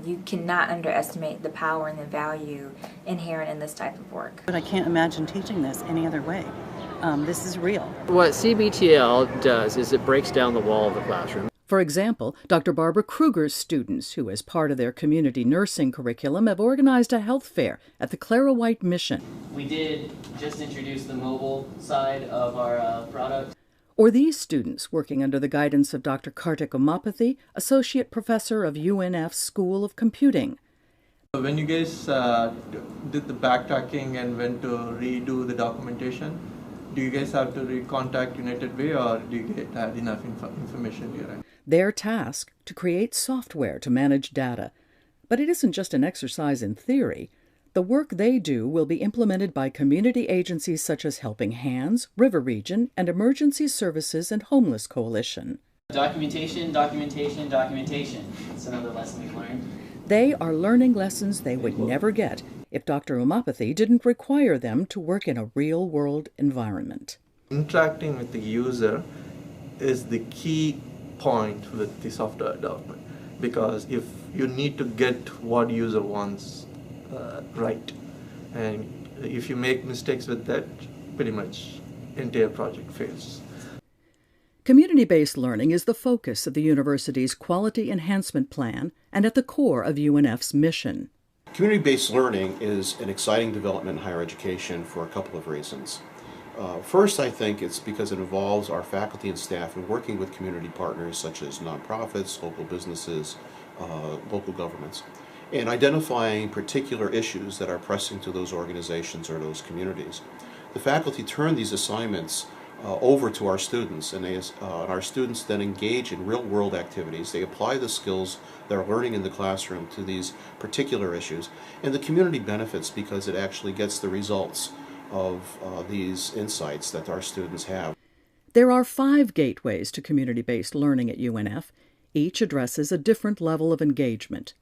You cannot underestimate the power and the value inherent in this type of work. But I can't imagine teaching this any other way. This is real. What CBTL does is it breaks down the wall of the classroom. For example, Dr. Barbara Kruger's students, who as part of their community nursing curriculum have organized a health fair at the Clara White Mission. We did just introduce the mobile side of our product. Or these students, working under the guidance of Dr. Kartik Umapathi, Associate Professor of UNF School of Computing. When you guys did the backtracking and went to redo the documentation, do you guys have to recontact United Way, or do you had enough information here? Their task to create software to manage data. But it isn't just an exercise in theory. The work they do will be implemented by community agencies such as Helping Hands, River Region, and Emergency Services and Homeless Coalition. Documentation, documentation, documentation. That's another lesson we've learned. They are learning lessons they would never get if Dr. Umapathi didn't require them to work in a real-world environment. Interacting with the user is the key point with the software development, because if you need to get what user wants right, and if you make mistakes with that, pretty much entire project fails. Community-based learning is the focus of the university's Quality Enhancement Plan and at the core of UNF's mission. Community-based learning is an exciting development in higher education for a couple of reasons. First, I think it's because it involves our faculty and staff in working with community partners such as nonprofits, local businesses, local governments, and identifying particular issues that are pressing to those organizations or those communities. The faculty turn these assignments over to our students, and our students then engage in real-world activities. They apply the skills they're learning in the classroom to these particular issues, and the community benefits because it actually gets the results of these insights that our students have. There are 5 gateways to community-based learning at UNF. Each addresses a different level of engagement.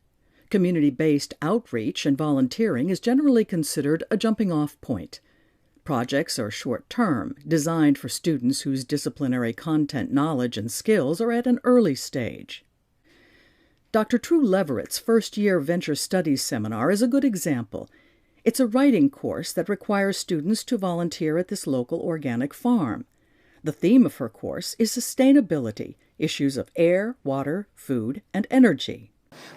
Community-based outreach and volunteering is generally considered a jumping-off point. Projects are short-term, designed for students whose disciplinary content knowledge and skills are at an early stage. Dr. True Leverett's first-year Venture Studies seminar is a good example. It's a writing course that requires students to volunteer at this local organic farm. The theme of her course is sustainability, issues of air, water, food, and energy.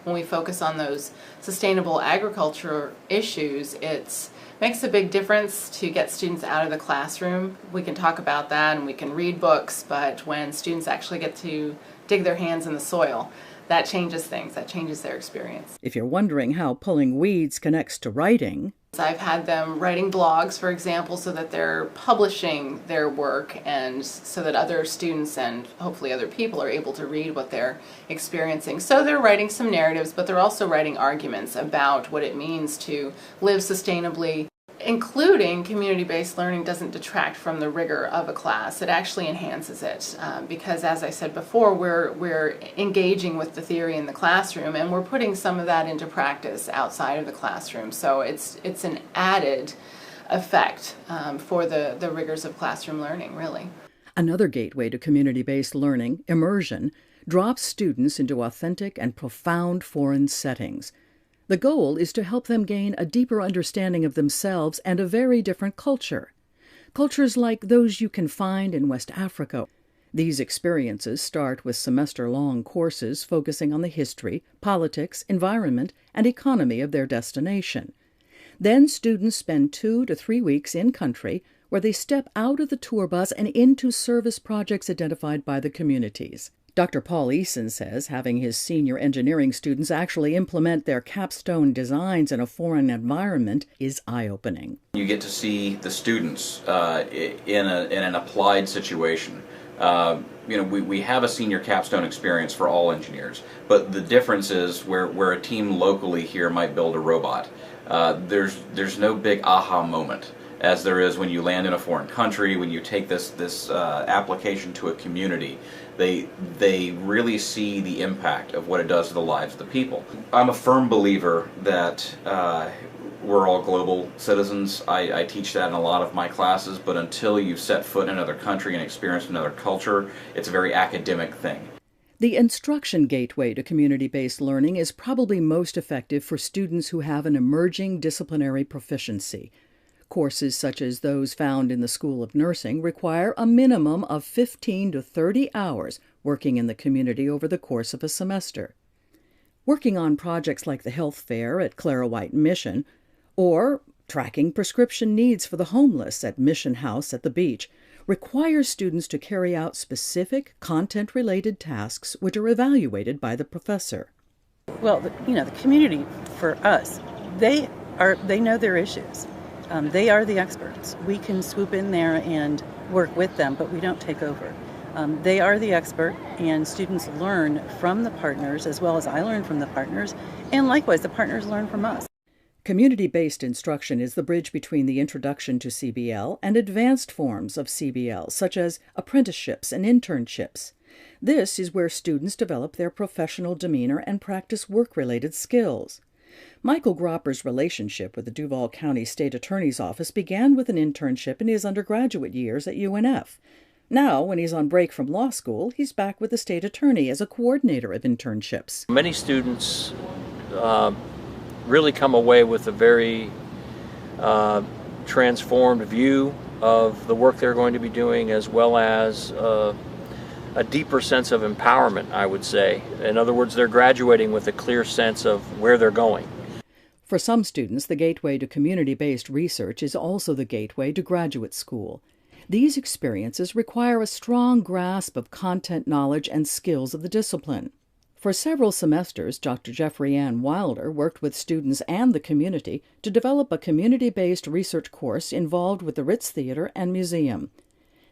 When we focus on those sustainable agriculture issues, it makes a big difference to get students out of the classroom. We can talk about that and we can read books, but when students actually get to dig their hands in the soil, that changes things, that changes their experience. If you're wondering how pulling weeds connects to writing, I've had them writing blogs, for example, so that they're publishing their work and so that other students and hopefully other people are able to read what they're experiencing. So they're writing some narratives, but they're also writing arguments about what it means to live sustainably. Including community-based learning doesn't detract from the rigor of a class. It actually enhances it because, as I said before, we're engaging with the theory in the classroom and we're putting some of that into practice outside of the classroom. So it's an added effect for the rigors of classroom learning, really. Another gateway to community-based learning, immersion, drops students into authentic and profound foreign settings. The goal is to help them gain a deeper understanding of themselves and a very different culture. Cultures like those you can find in West Africa. These experiences start with semester-long courses focusing on the history, politics, environment, and economy of their destination. Then students spend 2 to 3 weeks in-country where they step out of the tour bus and into service projects identified by the communities. Dr. Paul Eason says having his senior engineering students actually implement their capstone designs in a foreign environment is eye-opening. You get to see the students in an applied situation. We have a senior capstone experience for all engineers, but the difference is where a team locally here might build a robot. There's no big aha moment, as there is when you land in a foreign country, when you take this application to a community. They really see the impact of what it does to the lives of the people. I'm a firm believer that we're all global citizens. I teach that in a lot of my classes, but until you've set foot in another country and experienced another culture, it's a very academic thing. The instruction gateway to community-based learning is probably most effective for students who have an emerging disciplinary proficiency. Courses such as those found in the School of Nursing require a minimum of 15 to 30 hours working in the community over the course of a semester. Working on projects like the health fair at Clara White Mission, or tracking prescription needs for the homeless at Mission House at the beach, requires students to carry out specific content-related tasks which are evaluated by the professor. Well, the community for us, they know their issues. They are the experts. We can swoop in there and work with them, but we don't take over. They are the expert, and students learn from the partners as well as I learn from the partners, and likewise the partners learn from us. Community-based instruction is the bridge between the introduction to CBL and advanced forms of CBL, such as apprenticeships and internships. This is where students develop their professional demeanor and practice work-related skills. Michael Gropper's relationship with the Duval County State Attorney's Office began with an internship in his undergraduate years at UNF. Now, when he's on break from law school, he's back with the state attorney as a coordinator of internships. Many students really come away with a very transformed view of the work they're going to be doing, as well as a deeper sense of empowerment, I would say. In other words, they're graduating with a clear sense of where they're going. For some students, the gateway to community-based research is also the gateway to graduate school. These experiences require a strong grasp of content knowledge and skills of the discipline. For several semesters, Dr. Jeffrey Ann Wilder worked with students and the community to develop a community-based research course involved with the Ritz Theater and Museum.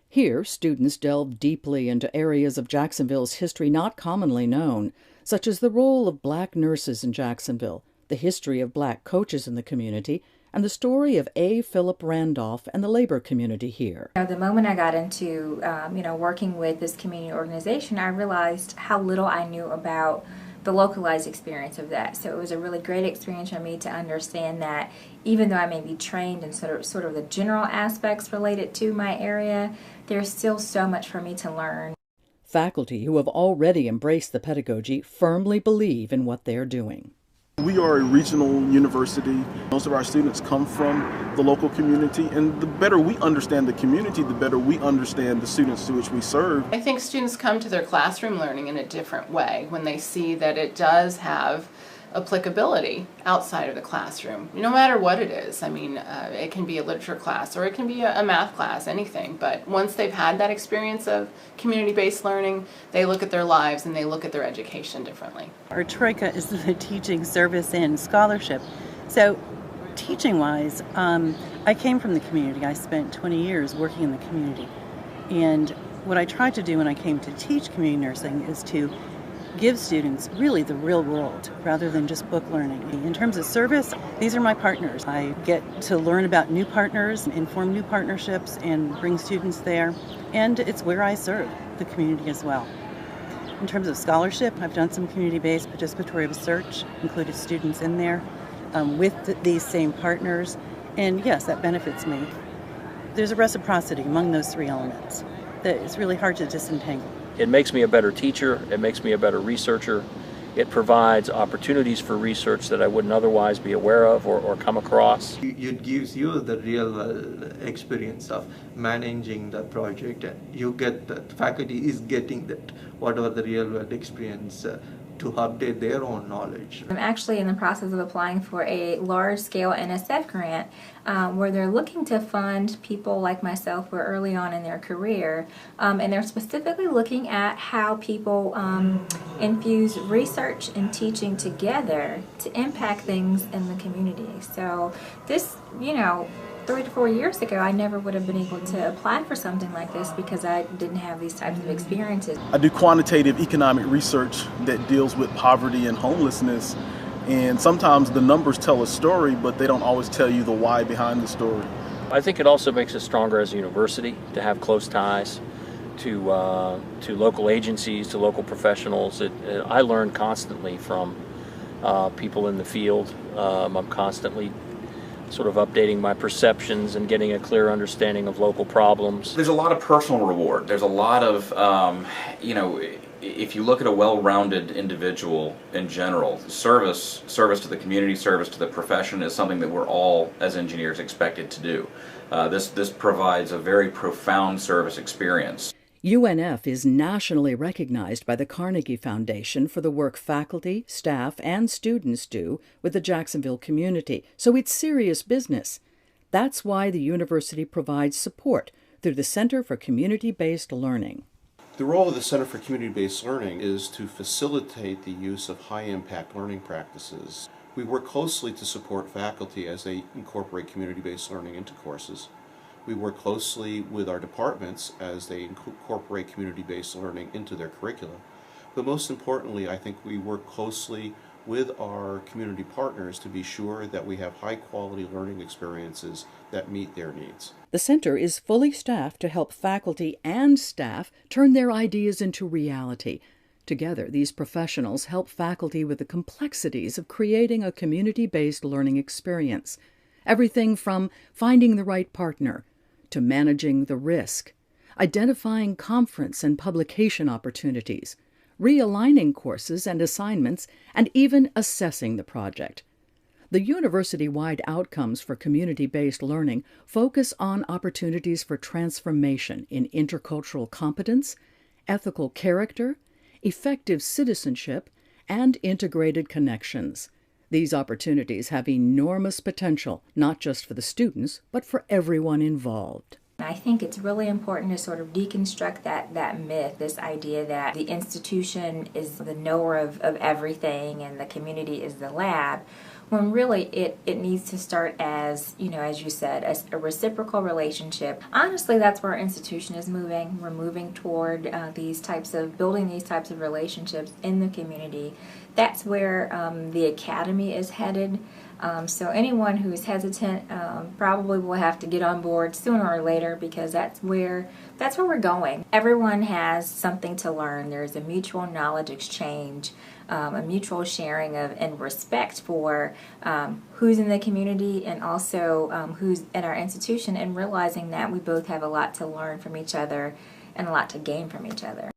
Here, students delved deeply into areas of Jacksonville's history not commonly known, such as the role of black nurses in Jacksonville, the history of black coaches in the community, and the story of A. Philip Randolph and the labor community here. The moment I got into working with this community organization, I realized how little I knew about the localized experience of that. So it was a really great experience for me to understand that even though I may be trained in sort of the general aspects related to my area, there's still so much for me to learn. Faculty who have already embraced the pedagogy firmly believe in what they're doing. We are a regional university. Most of our students come from the local community, and the better we understand the community, the better we understand the students to which we serve. I think students come to their classroom learning in a different way when they see that it does have applicability outside of the classroom, no matter what it is. I mean, it can be a literature class or it can be a math class, anything. But once they've had that experience of community-based learning, they look at their lives and they look at their education differently. Our troika is the teaching, service, and scholarship. So teaching-wise, I came from the community. I spent 20 years working in the community. And what I tried to do when I came to teach community nursing is to give students really the real world rather than just book learning. In terms of service, these are my partners. I get to learn about new partners, inform new partnerships, and bring students there. And it's where I serve the community as well. In terms of scholarship, I've done some community-based participatory research, included students in there with these same partners. And yes, that benefits me. There's a reciprocity among those three elements that it's really hard to disentangle. It makes me a better teacher, it makes me a better researcher, it provides opportunities for research that I wouldn't otherwise be aware of or come across. It gives you the real experience of managing the project, and you get that faculty is getting that, whatever the real world experience to update their own knowledge. I'm actually in the process of applying for a large-scale NSF grant where they're looking to fund people like myself who are early on in their career, and they're specifically looking at how people infuse research and teaching together to impact things in the community. So this, 3 to 4 years ago, I never would have been able to apply for something like this because I didn't have these types of experiences. I do quantitative economic research that deals with poverty and homelessness, and sometimes the numbers tell a story, but they don't always tell you the why behind the story. I think it also makes us stronger as a university to have close ties to local agencies, to local professionals. I learn constantly from people in the field. I'm constantly sort of updating my perceptions and getting a clear understanding of local problems. There's a lot of personal reward. There's a lot of, if you look at a well-rounded individual in general, service to the community, service to the profession is something that we're all, as engineers, expected to do. This provides a very profound service experience. UNF is nationally recognized by the Carnegie Foundation for the work faculty, staff, and students do with the Jacksonville community, so it's serious business. That's why the university provides support through the Center for Community-Based Learning. The role of the Center for Community-Based Learning is to facilitate the use of high-impact learning practices. We work closely to support faculty as they incorporate community-based learning into courses. We work closely with our departments as they incorporate community-based learning into their curricula. But most importantly, I think we work closely with our community partners to be sure that we have high-quality learning experiences that meet their needs. The center is fully staffed to help faculty and staff turn their ideas into reality. Together, these professionals help faculty with the complexities of creating a community-based learning experience. Everything from finding the right partner to managing the risk, identifying conference and publication opportunities, realigning courses and assignments, and even assessing the project. The university-wide outcomes for community-based learning focus on opportunities for transformation in intercultural competence, ethical character, effective citizenship, and integrated connections. These opportunities have enormous potential, not just for the students, but for everyone involved. I think it's really important to sort of deconstruct that myth, this idea that the institution is the knower of everything and the community is the lab, when really it needs to start as, as you said, as a reciprocal relationship. Honestly, that's where our institution is moving. We're moving toward building these types of relationships in the community. That's where the academy is headed. So anyone who is hesitant probably will have to get on board sooner or later, because that's where we're going. Everyone has something to learn. There's a mutual knowledge exchange, a mutual sharing of and respect for who's in the community and also who's in our institution, and realizing that we both have a lot to learn from each other and a lot to gain from each other.